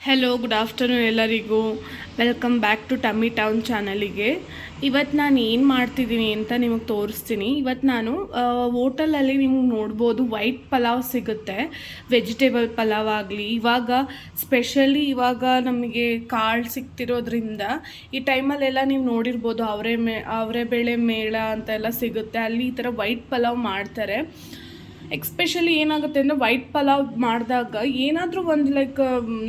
Hello good afternoon ಎಲ್ಲರಿಗೂ. Welcome back to Tummy Town ಚಾನಲಿಗೆ. ಇವತ್ತು ನಾನು ಏನು ಮಾಡ್ತಿದ್ದೀನಿ ಅಂತ ನಿಮಗೆ ತೋರಿಸ್ತೀನಿ. ಇವತ್ತು ನಾನು ಹೋಟೆಲಲ್ಲಿ ನಿಮ್ಗೆ ನೋಡ್ಬೋದು ವೈಟ್ ಪಲಾವ್ ಸಿಗುತ್ತೆ, ವೆಜಿಟೇಬಲ್ ಪಲಾವ್ ಆಗಲಿ. ಸ್ಪೆಷಲಿ ಇವಾಗ ನಮಗೆ ಕಾಳು ಸಿಗ್ತಿರೋದ್ರಿಂದ ಈ ಟೈಮಲ್ಲೆಲ್ಲ ನೀವು ನೋಡಿರ್ಬೋದು ಅವರೆಬೇಳೆ ಮೇಳ ಅಂತೆಲ್ಲ ಸಿಗುತ್ತೆ, ಅಲ್ಲಿ ಈ ಥರ ವೈಟ್ ಪಲಾವ್ ಮಾಡ್ತಾರೆ. ಎಕ್ಸ್ಪೆಷಲಿ ಏನಾಗುತ್ತೆ ಅಂದರೆ ವೈಟ್ ಪಲಾವ್ ಮಾಡಿದಾಗ ಏನಾದರೂ ಒಂದು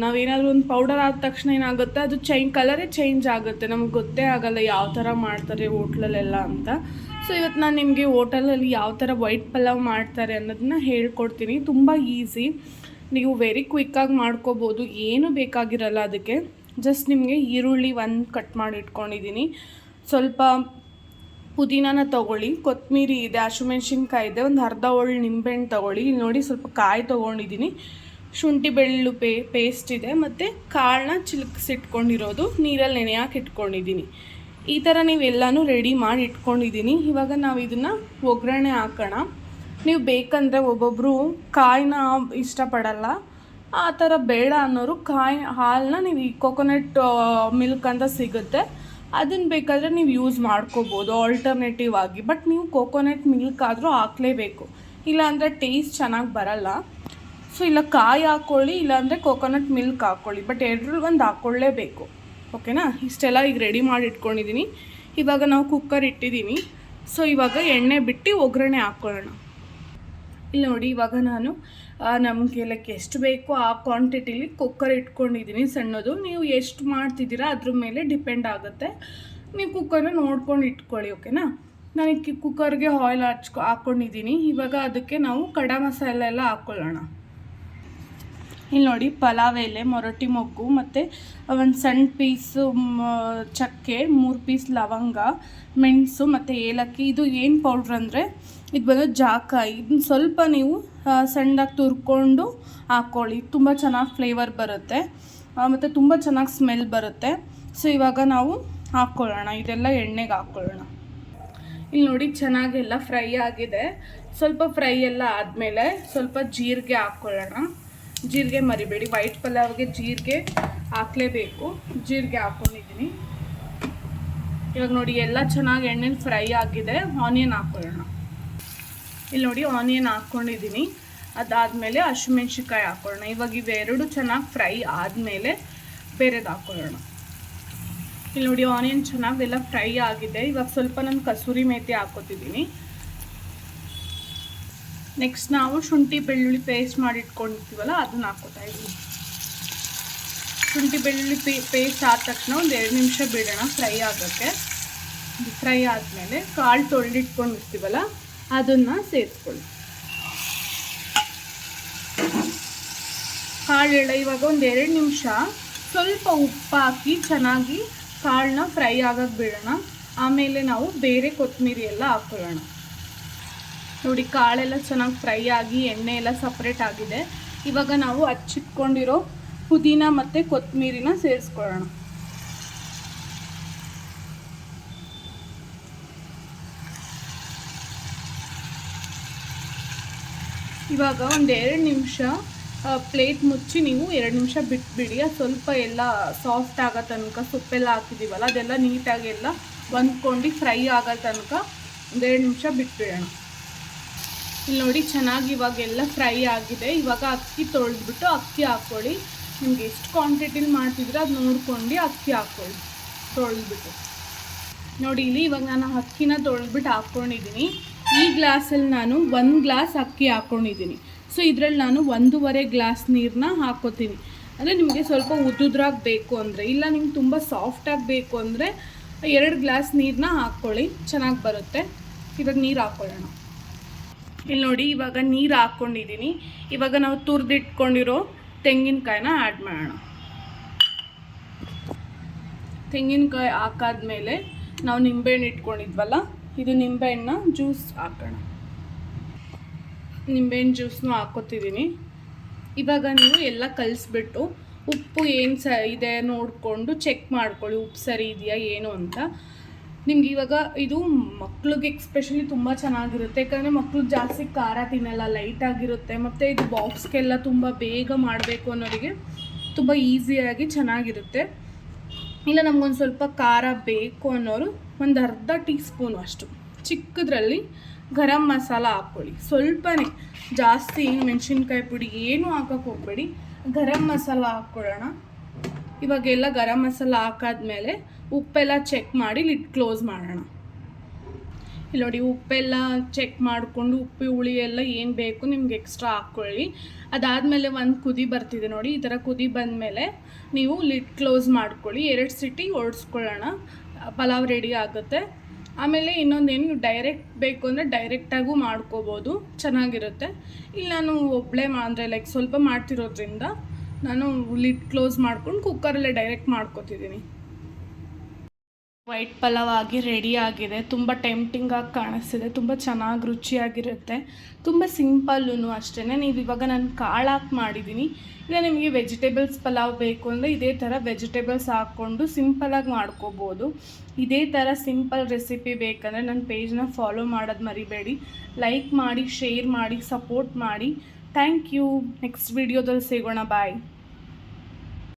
ನಾವೇನಾದರೂ ಒಂದು ಪೌಡರ್ ಆದ ತಕ್ಷಣ ಏನಾಗುತ್ತೆ, ಅದು ಕಲರೇ ಚೇಂಜ್ ಆಗುತ್ತೆ, ನಮ್ಗೆ ಗೊತ್ತೇ ಆಗೋಲ್ಲ ಯಾವ ಥರ ಮಾಡ್ತಾರೆ ಹೋಟ್ಲಲ್ಲೆಲ್ಲ ಅಂತ. ಸೊ ಇವತ್ತು ನಾನು ನಿಮಗೆ ಹೋಟೆಲಲ್ಲಿ ಯಾವ ಥರ ವೈಟ್ ಪಲಾವ್ ಮಾಡ್ತಾರೆ ಅನ್ನೋದನ್ನ ಹೇಳ್ಕೊಡ್ತೀನಿ. ತುಂಬ ಈಸಿ, ನೀವು ವೆರಿ ಕ್ವಿಕ್ಕಾಗಿ ಮಾಡ್ಕೋಬೋದು, ಏನೂ ಬೇಕಾಗಿರಲ್ಲ ಅದಕ್ಕೆ. ಜಸ್ಟ್ ನಿಮಗೆ ಈರುಳ್ಳಿ ಒಂದು ಕಟ್ ಮಾಡಿ ಇಟ್ಕೊಂಡಿದ್ದೀನಿ, ಸ್ವಲ್ಪ ಪುದೀನಾನ ತೊಗೊಳ್ಳಿ, ಕೊತ್ತಂಬರಿ ಇದೆ, ಹಸಿಮೆಣ್ಸಿನ್ಕಾಯಿ ಇದೆ, ಒಂದು ಅರ್ಧ ಹೋಳು ನಿಂಬೆಹಣ್ಣು ತೊಗೊಳ್ಳಿ. ಇಲ್ಲಿ ನೋಡಿ ಸ್ವಲ್ಪ ಕಾಯಿ ತೊಗೊಂಡಿದ್ದೀನಿ, ಶುಂಠಿ ಬೆಳ್ಳುಳ್ಳಿ ಪೇಸ್ಟ್ ಇದೆ, ಮತ್ತು ಕಾಳನ್ನ ಚಿಲುಕಿಸಿಟ್ಕೊಂಡಿರೋದು ನೀರಲ್ಲಿ ನೆನೆಯಾಕೆ ಇಟ್ಕೊಂಡಿದ್ದೀನಿ. ಈ ಥರ ನೀವೆಲ್ಲನೂ ರೆಡಿ ಮಾಡಿ ಇಟ್ಕೊಂಡಿದ್ದೀನಿ. ಇವಾಗ ನಾವು ಇದನ್ನು ಒಗ್ಗರಣೆ ಹಾಕೋಣ. ನೀವು ಬೇಕಂದರೆ ಒಬ್ಬೊಬ್ಬರು ಕಾಯಿನ ಇಷ್ಟಪಡಲ್ಲ, ಆ ಥರ ಬೇಡ ಅನ್ನೋರು ಹಾಲನ್ನ ನೀವು ಈ ಕೊಕೊನಟ್ ಮಿಲ್ಕ್ ಅಂತ ಸಿಗುತ್ತೆ, ಅದನ್ನು ಬೇಕಾದರೆ ನೀವು ಯೂಸ್ ಮಾಡ್ಕೋಬೋದು ಆಲ್ಟರ್ನೇಟಿವ್ ಆಗಿ. ಬಟ್ ನೀವು ಕೋಕೋನಟ್ ಮಿಲ್ಕ್ ಆದರೂ ಹಾಕಲೇಬೇಕು, ಇಲ್ಲಾಂದರೆ ಟೇಸ್ಟ್ ಚೆನ್ನಾಗಿ ಬರಲ್ಲ. ಸೊ ಇಲ್ಲ ಕಾಯಿ ಹಾಕ್ಕೊಳ್ಳಿ, ಇಲ್ಲಾಂದರೆ ಕೋಕೋನಟ್ ಮಿಲ್ಕ್ ಹಾಕ್ಕೊಳ್ಳಿ, ಬಟ್ ಎರಡರಲ್ಲಿ ಒಂದು ಹಾಕ್ಕೊಳ್ಳೇಬೇಕು. ಓಕೆನಾ? ಇಷ್ಟೆಲ್ಲ ಈಗ ರೆಡಿ ಮಾಡಿ ಇಟ್ಕೊಂಡಿದ್ದೀನಿ. ಇವಾಗ ನಾವು ಕುಕ್ಕರ್ ಇಟ್ಟಿದ್ದೀನಿ. ಸೊ ಇವಾಗ ಎಣ್ಣೆ ಬಿಟ್ಟು ಒಗ್ಗರಣೆ ಹಾಕ್ಕೊಳ್ಳೋಣ. ಇಲ್ಲಿ ನೋಡಿ, ಇವಾಗ ನಾನು ನಮಗೆ ಎಷ್ಟು ಬೇಕೋ ಆ ಕ್ವಾಂಟಿಟಿಲಿ ಕುಕ್ಕರ್ ಇಟ್ಕೊಂಡಿದ್ದೀನಿ ಸಣ್ಣದು. ನೀವು ಎಷ್ಟು ಮಾಡ್ತಿದ್ದೀರಾ ಅದ್ರ ಮೇಲೆ ಡಿಪೆಂಡ್ ಆಗುತ್ತೆ, ನೀವು ಕುಕ್ಕರ್ನ ನೋಡ್ಕೊಂಡು ಇಟ್ಕೊಳ್ಳಿ. ಓಕೆನಾ? ನಾನು ಕುಕ್ಕರ್ಗೆ ಆಯಿಲ್ ಹಾಕ್ಕೊಂಡಿದ್ದೀನಿ. ಇವಾಗ ಅದಕ್ಕೆ ನಾವು ಕಡ ಮಸಾಲೆ ಎಲ್ಲ ಹಾಕ್ಕೊಳ್ಳೋಣ. ಇಲ್ಲಿ ನೋಡಿ, ಪಲಾವ್ ಎಲೆ, ಮೊರಟಿ ಮೊಗ್ಗು, ಮತ್ತು ಒಂದು ಸಣ್ಣ ಪೀಸು ಚಕ್ಕೆ, 3 ಪೀಸ್ ಲವಂಗ, ಮೆಣಸು ಮತ್ತು ಏಲಕ್ಕಿ. ಇದು ಏನು ಪೌಡ್ರ್ ಅಂದರೆ ಇದು ಬಂದು ಜಾಕಾಯಿ. ಇದನ್ನ ಸ್ವಲ್ಪ ನೀವು ಸಣ್ಣದಾಗಿ ತುರ್ಕೊಂಡು ಹಾಕ್ಕೊಳ್ಳಿ, ತುಂಬ ಚೆನ್ನಾಗಿ ಫ್ಲೇವರ್ ಬರುತ್ತೆ ಮತ್ತು ತುಂಬ ಚೆನ್ನಾಗಿ ಸ್ಮೆಲ್ ಬರುತ್ತೆ. ಸೊ ಇವಾಗ ನಾವು ಹಾಕ್ಕೊಳ್ಳೋಣ, ಇದೆಲ್ಲ ಎಣ್ಣೆಗೆ ಹಾಕ್ಕೊಳ್ಳೋಣ. ಇಲ್ಲಿ ನೋಡಿ, ಚೆನ್ನಾಗೆಲ್ಲ ಫ್ರೈ ಆಗಿದೆ. ಸ್ವಲ್ಪ ಫ್ರೈ ಎಲ್ಲ ಆದಮೇಲೆ ಸ್ವಲ್ಪ ಜೀರಿಗೆ ಹಾಕ್ಕೊಳ್ಳೋಣ. ಜೀರಿಗೆ ಮರಿಬೇಡಿ, ವೈಟ್ ಪಲಾವ್ಗೆ ಜೀರಿಗೆ ಹಾಕಲೇಬೇಕು. ಜೀರಿಗೆ ಹಾಕ್ಕೊಂಡಿದ್ದೀನಿ. ಇವಾಗ ನೋಡಿ, ಎಲ್ಲ ಚೆನ್ನಾಗಿ ಎಣ್ಣೆಲಿ ಫ್ರೈ ಆಗಿದೆ. ಆನಿಯನ್ ಹಾಕ್ಕೊಳ್ಳೋಣ. ಇಲ್ಲಿ ನೋಡಿ, ಆನಿಯನ್ ಹಾಕ್ಕೊಂಡಿದ್ದೀನಿ. ಅದಾದಮೇಲೆ ಹಸಿಮೆಣ್ಸಿನ್ಕಾಯಿ ಹಾಕ್ಕೊಳ್ಳೋಣ. ಇವಾಗ ಇವೆರಡು ಚೆನ್ನಾಗಿ ಫ್ರೈ ಆದಮೇಲೆ ಬೇರೆದು ಹಾಕ್ಕೊಳ್ಳೋಣ. ಇಲ್ಲಿ ನೋಡಿ, ಆನಿಯನ್ ಚೆನ್ನಾಗೆಲ್ಲ ಫ್ರೈ ಆಗಿದೆ. ಇವಾಗ ಸ್ವಲ್ಪ ನಾನು ಕಸೂರಿ ಮೇಥಿ ಹಾಕ್ಕೊತಿದ್ದೀನಿ. ನೆಕ್ಸ್ಟ್ ನಾವು ಶುಂಠಿ ಬೆಳ್ಳುಳ್ಳಿ ಪೇಸ್ಟ್ ಮಾಡಿ ಇಟ್ಕೊಂಡಿರ್ತೀವಲ್ಲ ಅದನ್ನ ಹಾಕ್ಕೊತಾ ಇದ್ದೀನಿ. ಶುಂಠಿ ಬೆಳ್ಳುಳ್ಳಿ ಪೇಸ್ಟ್ ಆದ ತಕ್ಷಣ ಒಂದು 2 ನಿಮಿಷ ಬಿಡೋಣ ಫ್ರೈ ಆಗೋಕ್ಕೆ. ಫ್ರೈ ಆದಮೇಲೆ ಕಾಳು ತೊಳೆದಿಟ್ಕೊಂಡಿರ್ತೀವಲ್ಲ ಅದನ್ನು ಸೇರಿಸ್ಕೊಳ್ಳಿ. ಕಾಳೆಲ್ಲ ಇವಾಗ ಒಂದು 2 ನಿಮಿಷ ಸ್ವಲ್ಪ ಉಪ್ಪು ಹಾಕಿ ಚೆನ್ನಾಗಿ ಕಾಳನ್ನ ಫ್ರೈ ಆಗೋಕ್ಕೆ ಬಿಡೋಣ. ಆಮೇಲೆ ನಾವು ಬೇರೆ ಕೊತ್ತಂಬರಿ ಎಲ್ಲ ಹಾಕ್ಕೊಳ್ಳೋಣ. ನೋಡಿ, ಕಾಳೆಲ್ಲ ಚೆನ್ನಾಗಿ ಫ್ರೈ ಆಗಿ ಎಣ್ಣೆ ಎಲ್ಲ ಸಪ್ರೇಟ್ ಆಗಿದೆ. ಇವಾಗ ನಾವು ಹಚ್ಚಿಟ್ಕೊಂಡಿರೋ ಪುದೀನ ಮತ್ತು ಕೊತ್ತಂಬರಿನ ಸೇರಿಸ್ಕೊಳ್ಳೋಣ. ಇವಾಗ ಒಂದು 2 ನಿಮಿಷ ಪ್ಲೇಟ್ ಮುಚ್ಚಿ ನೀವು 2 ನಿಮಿಷ ಬಿಟ್ಬಿಡಿ. ಅದು ಸ್ವಲ್ಪ ಎಲ್ಲ ಸಾಫ್ಟ್ ಆಗೋ ತನಕ, ಸೊಪ್ಪೆಲ್ಲ ಹಾಕಿದ್ದೀವಲ್ಲ ಅದೆಲ್ಲ ನೀಟಾಗಿ ಎಲ್ಲ ಹೊಂದ್ಕೊಂಡು ಫ್ರೈ ಆಗೋ ತನಕ ಒಂದು 2 ನಿಮಿಷ ಬಿಟ್ಬಿಡೋಣ. ಇಲ್ಲಿ ನೋಡಿ, ಚೆನ್ನಾಗಿ ಇವಾಗೆಲ್ಲ ಫ್ರೈ ಆಗಿದೆ. ಇವಾಗ ಅಕ್ಕಿ ತೊಳೆದ್ಬಿಟ್ಟು ಅಕ್ಕಿ ಹಾಕ್ಕೊಳ್ಳಿ. ನಿಮ್ಗೆ ಎಷ್ಟು ಕ್ವಾಂಟಿಟಿಲಿ ಮಾಡ್ತಿದ್ರೆ ಅದು ನೋಡ್ಕೊಂಡು ಅಕ್ಕಿ ಹಾಕ್ಕೊಳ್ಳಿ ತೊಳೆದ್ಬಿಟ್ಟು. ನೋಡಿ, ಇಲ್ಲಿ ಇವಾಗ ನಾನು ಅಕ್ಕಿನ ತೊಳೆದ್ಬಿಟ್ಟು ಹಾಕ್ಕೊಂಡಿದ್ದೀನಿ. ಈ ಗ್ಲಾಸಲ್ಲಿ ನಾನು 1 ಗ್ಲಾಸ್ ಅಕ್ಕಿ ಹಾಕ್ಕೊಂಡಿದ್ದೀನಿ. ಸೊ ಇದರಲ್ಲಿ ನಾನು 1.5 ಗ್ಲಾಸ್ ನೀರನ್ನ ಹಾಕ್ಕೋತೀನಿ. ಅಂದರೆ ನಿಮಗೆ ಸ್ವಲ್ಪ ಉದ್ದುದ್ರಾಗಿ ಬೇಕು ಅಂದರೆ, ಇಲ್ಲ ನಿಮ್ಗೆ ತುಂಬ ಸಾಫ್ಟಾಗಿ ಬೇಕು ಅಂದರೆ 2 ಗ್ಲಾಸ್ ನೀರನ್ನ ಹಾಕ್ಕೊಳ್ಳಿ, ಚೆನ್ನಾಗಿ ಬರುತ್ತೆ. ಇವಾಗ ನೀರು ಹಾಕ್ಕೊಳ್ಳೋಣ. ಇಲ್ಲಿ ನೋಡಿ, ಇವಾಗ ನೀರು ಹಾಕ್ಕೊಂಡಿದ್ದೀನಿ. ಇವಾಗ ನಾವು ತುರಿದಿಟ್ಕೊಂಡಿರೋ ತೆಂಗಿನಕಾಯಿನ ಆ್ಯಡ್ ಮಾಡೋಣ. ತೆಂಗಿನಕಾಯಿ ಹಾಕಾದ್ಮೇಲೆ ನಾವು ನಿಂಬೆಹಣ್ಣು ಇಟ್ಕೊಂಡಿದ್ವಲ್ಲ, ಇದು ನಿಂಬೆಹಣ್ಣು ಜ್ಯೂಸ್ ಹಾಕೋಣ. ನಿಂಬೆಹಣ್ಣು ಜ್ಯೂಸ್ನೂ ಹಾಕ್ಕೊತಿದ್ದೀನಿ. ಇವಾಗ ನೀವು ಎಲ್ಲ ಕಲಿಸ್ಬಿಟ್ಟು ಉಪ್ಪು ಏನು ಇದೆ ನೋಡಿಕೊಂಡು ಚೆಕ್ ಮಾಡ್ಕೊಳ್ಳಿ, ಉಪ್ಪು ಸರಿ ಇದೆಯಾ ಏನು ಅಂತ. ನಿಮ್ಗೆ ಇವಾಗ ಇದು ಮಕ್ಳಿಗೆ ಎಕ್ಸ್ಪೆಷಲಿ ತುಂಬ ಚೆನ್ನಾಗಿರುತ್ತೆ, ಯಾಕಂದರೆ ಮಕ್ಕಳು ಜಾಸ್ತಿ ಖಾರ ತಿನ್ನಲ್ಲ, ಲೈಟಾಗಿರುತ್ತೆ. ಮತ್ತು ಇದು ಬಾಕ್ಸ್ಗೆಲ್ಲ ತುಂಬ ಬೇಗ ಮಾಡಬೇಕು ಅನ್ನೋರಿಗೆ ತುಂಬ ಈಸಿಯಾಗಿ ಚೆನ್ನಾಗಿರುತ್ತೆ. ಇಲ್ಲ ನಮಗೊಂದು ಸ್ವಲ್ಪ ಖಾರ ಬೇಕು ಅನ್ನೋರು ಒಂದು ಅರ್ಧ ಟೀ ಸ್ಪೂನು ಅಷ್ಟು ಚಿಕ್ಕದ್ರಲ್ಲಿ ಗರಂ ಮಸಾಲ ಹಾಕ್ಕೊಳ್ಳಿ. ಸ್ವಲ್ಪನೇ, ಜಾಸ್ತಿ ಮೆಣಸಿನ್ಕಾಯಿ ಪುಡಿ ಏನೂ ಹಾಕೋಕ್ಕೆ ಹೋಗಬೇಡಿ. ಗರಂ ಮಸಾಲ ಹಾಕ್ಕೊಳ್ಳೋಣ. ಇವಾಗೆಲ್ಲ ಗರಂ ಮಸಾಲ ಹಾಕಾದ್ಮೇಲೆ ಉಪ್ಪೆಲ್ಲ ಚೆಕ್ ಮಾಡಿ ಲಿಡ್ ಕ್ಲೋಸ್ ಮಾಡೋಣ. ಇಲ್ಲಿ ನೋಡಿ, ಉಪ್ಪೆಲ್ಲ ಚೆಕ್ ಮಾಡಿಕೊಂಡು ಉಪ್ಪು ಹುಳಿ ಎಲ್ಲ ಏನು ಬೇಕು ನಿಮ್ಗೆ ಎಕ್ಸ್ಟ್ರಾ ಹಾಕ್ಕೊಳ್ಳಿ. ಅದಾದಮೇಲೆ ಒಂದು ಕುದಿ ಬರ್ತಿದೆ ನೋಡಿ, ಈ ಥರ ಕುದಿ ಬಂದಮೇಲೆ ನೀವು ಲಿಡ್ ಕ್ಲೋಸ್ ಮಾಡ್ಕೊಳ್ಳಿ. 2 ಸಿಟಿ ಓಡಿಸ್ಕೊಳ್ಳೋಣ, ಪಲಾವ್ ರೆಡಿ ಆಗುತ್ತೆ. ಆಮೇಲೆ ಇನ್ನೊಂದೇನು, ಡೈರೆಕ್ಟ್ ಬೇಕು ಅಂದರೆ ಡೈರೆಕ್ಟಾಗೂ ಮಾಡ್ಕೋಬೋದು, ಚೆನ್ನಾಗಿರುತ್ತೆ. ಇಲ್ಲಿ ನಾನು ಒಬ್ಬಳೇ ಅಂದರೆ ಲೈಕ್ ಸ್ವಲ್ಪ ಮಾಡ್ತಿರೋದ್ರಿಂದ ನಾನು ಲಿಡ್ ಕ್ಲೋಸ್ ಮಾಡ್ಕೊಂಡು ಕುಕ್ಕರಲ್ಲೇ ಡೈರೆಕ್ಟ್ ಮಾಡ್ಕೊತಿದ್ದೀನಿ. ವೈಟ್ ಪಲಾವ್ ಆಗಿ ರೆಡಿ ಆಗಿದೆ. ತುಂಬ ಟೆಂಪ್ಟಿಂಗಾಗಿ ಕಾಣಿಸ್ತಿದೆ, ತುಂಬ ಚೆನ್ನಾಗಿ ರುಚಿಯಾಗಿರುತ್ತೆ, ತುಂಬ ಸಿಂಪಲ್ಲೂ ಅಷ್ಟೇ. ನೀವು ಇವಾಗ ನಾನು ಕಾಳು ಹಾಕಿ ಮಾಡಿದ್ದೀನಿ. ಇಲ್ಲ ನಿಮಗೆ ವೆಜಿಟೇಬಲ್ಸ್ ಪಲಾವ್ ಬೇಕು ಅಂದರೆ ಇದೇ ಥರ ವೆಜಿಟೇಬಲ್ಸ್ ಹಾಕ್ಕೊಂಡು ಸಿಂಪಲಾಗಿ ಮಾಡ್ಕೋಬೋದು. ಇದೇ ಥರ ಸಿಂಪಲ್ ರೆಸಿಪಿ ಬೇಕಂದರೆ ನನ್ನ ಪೇಜ್ನ ಫಾಲೋ ಮಾಡೋದು ಮರಿಬೇಡಿ. ಲೈಕ್ ಮಾಡಿ, ಶೇರ್ ಮಾಡಿ, ಸಪೋರ್ಟ್ ಮಾಡಿ. Thank you. ನೆಕ್ಸ್ಟ್ ವಿಡಿಯೋದಲ್ಲಿ ಸಿಗೋಣ. ಬಾಯ್.